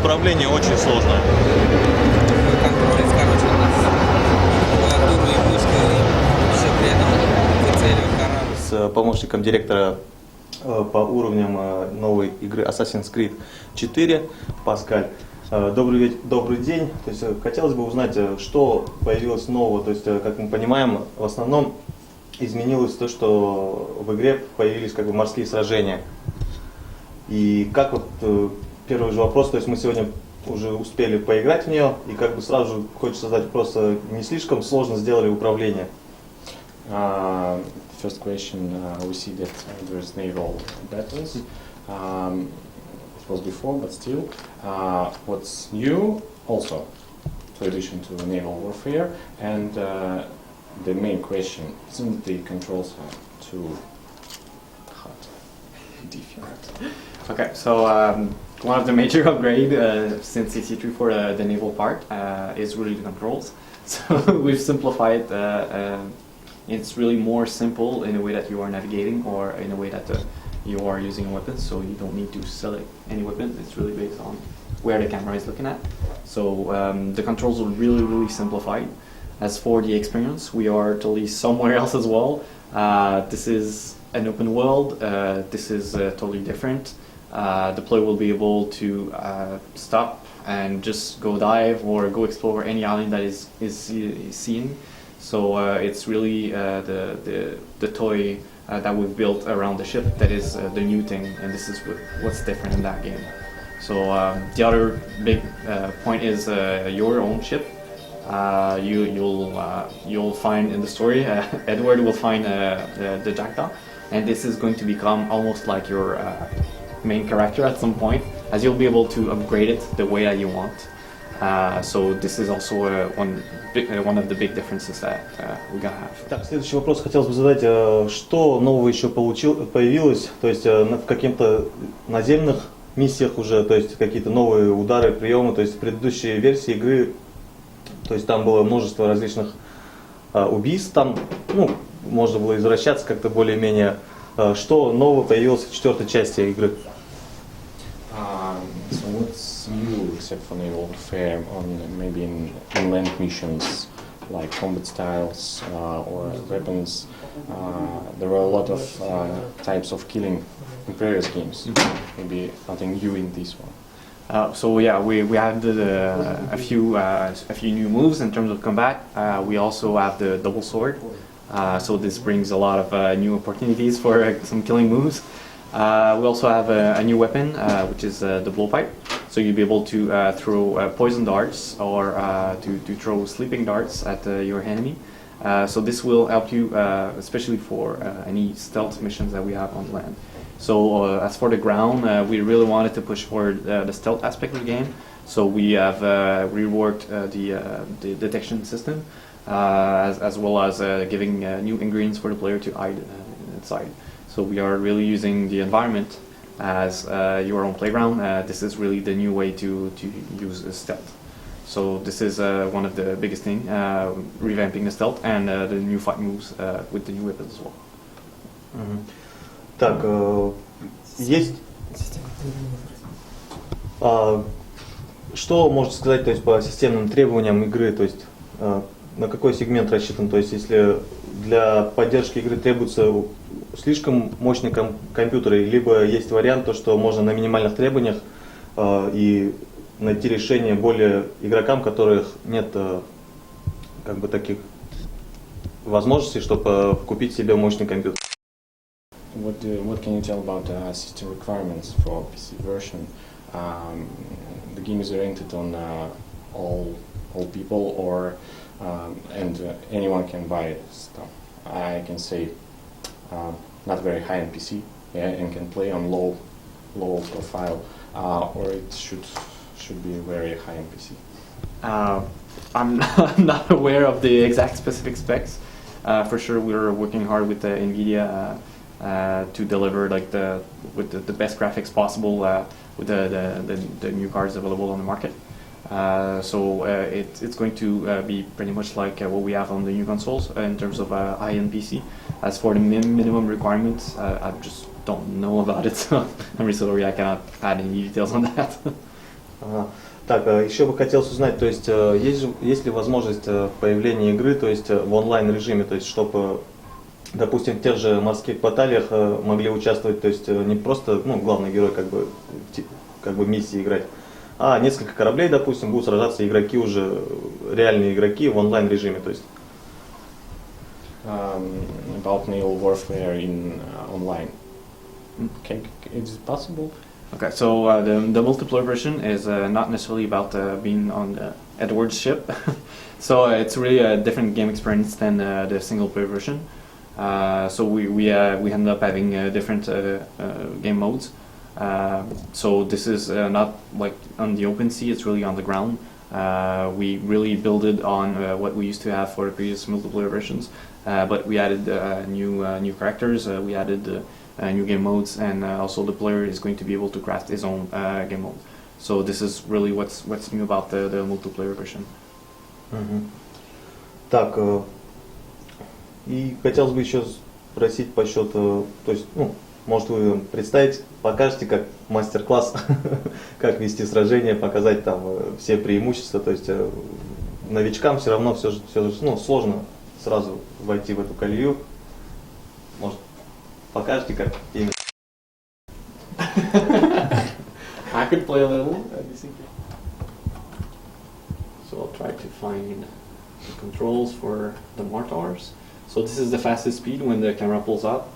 управление очень сложно. Контроль, короче, клавиатуру и мышку, и все при этом выцеливать корабль. С помощником директора по уровням новой игры Assassin's Creed 4, Паскаль. Добрый день. То есть, хотелось бы узнать, что появилось нового. То есть, как мы понимаем, в основном изменилось то, что в игре появились как бы морские сражения. И как вот первый же вопрос, то есть мы сегодня уже успели поиграть в нее, и как бы сразу же хочется задать вопрос, не слишком сложно сделали управление? First question, we see that there's naval battles. It was before, but still. What's new also, in addition to naval warfare, and the main question, isn't the controls too hot, different? Okay, so one of the major upgrade since EC3 for the naval part is really the controls. So we've simplified. It's really more simple in a way that you are navigating or in a way that you are using weapons. So you don't need to select any weapons. It's really based on where the camera is looking at. So the controls are really simplified. As for the experience, we are totally somewhere else as well. This is an open world. This is totally different. The player will be able to stop and just go dive or go explore any island that is seeing. So it's really the toy that we've built around the ship that is the new thing, and this is what's different in that game. So the other big point is your own ship. You'll find in the story Edward will find the jackdaw, and this is going to become almost like your main character at some point, as you'll be able to upgrade it the way that you want. So this is also one of the big differences that we're gonna have. Так, следующий вопрос хотелось бы задать, что нового еще появилось, то есть в каких-то наземных миссиях уже, то есть какие-то новые удары, приемы, то есть в предыдущей версии игры, то есть там было множество различных убийств, там, ну, можно было извращаться как-то более-менее. Что нового появилось в четвертой части игры? So what's new except for naval warfare on maybe in land missions like combat styles or weapons? There were a lot of types of killing in previous games. Maybe nothing new in this one. So yeah, we added a few new moves in terms of combat. We also have the double sword. So this brings a lot of new opportunities for some killing moves. We also have a new weapon, which is the blowpipe. So you'll be able to throw poison darts or to throw sleeping darts at your enemy. So this will help you, especially for any stealth missions that we have on land. So as for the ground, we really wanted to push for the stealth aspect of the game. So we have reworked the detection system, as well as giving new ingredients for the player to hide inside. So we are really using the environment as your own playground. This is really the new way to use stealth. So this is one of the biggest things, revamping the stealth and the new fight moves with the new weapons as well. Так, есть... Что можете сказать, то есть, по системным требованиям игры, то есть на какой сегмент рассчитан, то есть если для поддержки игры требуется слишком мощный компьютер, либо есть вариант, то, что можно на минимальных требованиях и найти решение более игрокам, которых нет как бы таких возможностей, чтобы купить себе мощный компьютер. What can you tell about system requirements for PC version? The game is oriented on all people, or and anyone can buy stuff. I can say not very high on PC, yeah, and can play on low profile, or it should be very high on PC. I'm not aware of the exact specific specs. For sure, we're working hard with NVIDIA to deliver like the best graphics possible with the new cards available on the market. So it's going to be pretty much like what we have on the new consoles in terms of high-end PC. As for the minimum requirements, I just don't know about it, so I'm really sorry I cannot add any details on that. Ага. Так, еще бы хотелось узнать, то есть есть ли возможность появления игры, то есть в онлайн режиме, то есть чтобы, допустим, в тех же морских баталиях могли участвовать, то есть не просто, ну, главный герой как бы миссии играть, а несколько кораблей, допустим, будут сражаться игроки уже, реальные игроки в онлайн режиме, то есть. About naval warfare in online. Is it possible? Okay, so the multiplayer version is not necessarily about being on the Edward's ship. So it's really a different game experience than the single player version. So we ended up having different game modes. So this is not like on the open sea, it's really on the ground. We really build on what we used to have for the previous multiplayer versions, but we added new characters, we added new game modes, and also the player is going to be able to craft his own game mode. So this is really what's new about the multiplayer version. Так, и хотелось бы еще спросить по счету, то есть, ну, может вы представить, покажете как мастер-класс, как вести сражение, показать там все преимущества, то есть новичкам все равно все же, ну, сложно сразу войти в эту колею. Может, покажете как именно? I could play a little. So I'll try to find the controls for the mortars. So this is the fastest speed when the camera pulls up.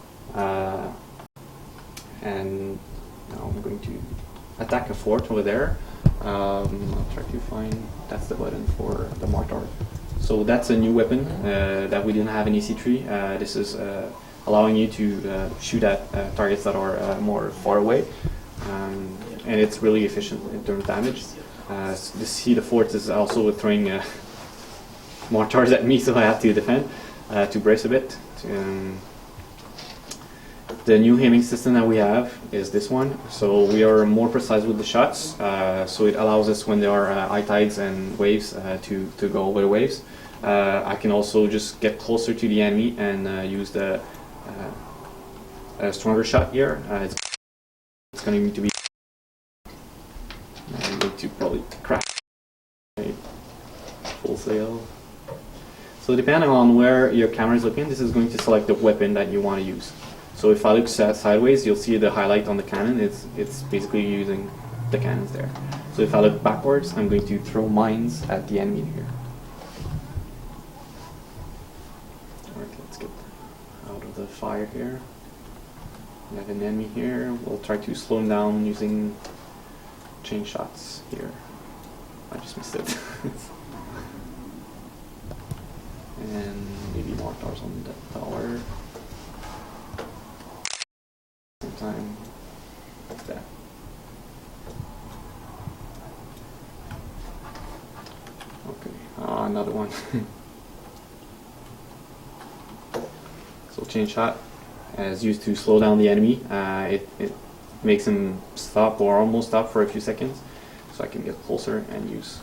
And now I'm going to attack a fort over there. I'll try to find, that's the button for the mortar. So that's a new weapon that we didn't have in EC3. This is allowing you to shoot at targets that are more far away. And it's really efficient in terms of damage. You see the fort is also throwing mortars at me, so I have to defend to brace a bit. The new aiming system that we have is this one, so we are more precise with the shots, so it allows us when there are high tides and waves to go over the waves. I can also just get closer to the enemy and use the a stronger shot here. It's going to need to be I'm going to probably crash full sail. So depending on where your camera is looking, this is going to select the weapon that you want to use. So if I look sideways, you'll see the highlight on the cannon. It's basically using the cannons there. So if I look backwards, I'm going to throw mines at the enemy here. Alright, let's get out of the fire here. We have an enemy here. We'll try to slow him down using chain shots here. I just missed it. And maybe mortars on the tower. Same time. What's that? Okay, another one. So chain shot is used to slow down the enemy. It makes him stop or almost stop for a few seconds, so I can get closer and use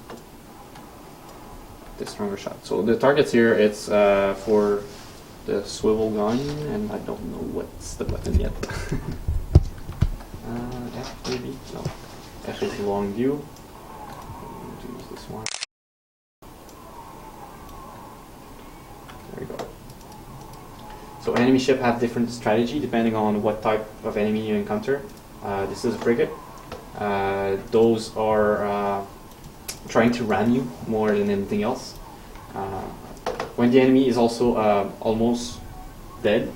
the stronger shot. So the targets here, it's for the swivel gun, and I don't know what's the button yet. F maybe? No. F is long view. I'm going to use this one. There we go. So enemy ship have different strategy depending on what type of enemy you encounter. This is a frigate. Those are trying to ram you more than anything else. When the enemy is also almost dead,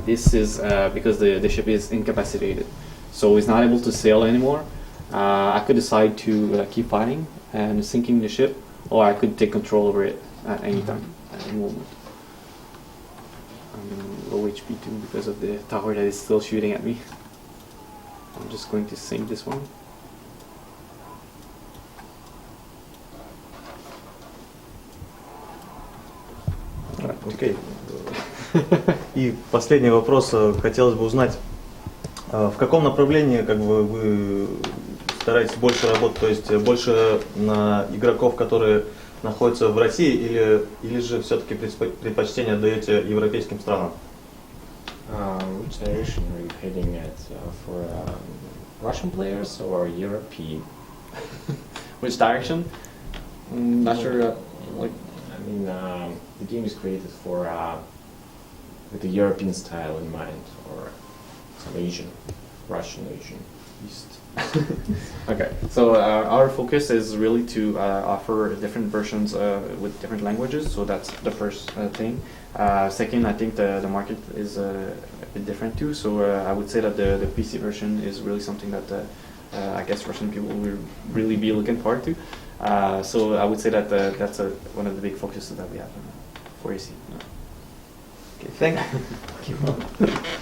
this is because the ship is incapacitated. So it's not able to sail anymore. I could decide to keep fighting and sinking the ship, or I could take control over it at any time, at any moment. I'm low HP too because of the tower that is still shooting at me. I'm just going to sink this one. Окей. И последний вопрос. Хотелось бы узнать, в каком направлении как бы вы стараетесь больше работать, то есть больше на игроков, которые находятся в России, или же все-таки предпочтение отдаете европейским странам? Which direction are you heading at? For Russian players or European? which direction. Not sure. Like, I mean, the game is created for with the European style in mind, or some Asian, Russian Asian, East. okay, so our focus is really to offer different versions with different languages. So that's the first thing. Second, I think the market is a bit different too. So I would say that the PC version is really something that I guess Russian people will really be looking forward to. So I would say that that's one of the big focuses that we have for AC. Okay, thank you.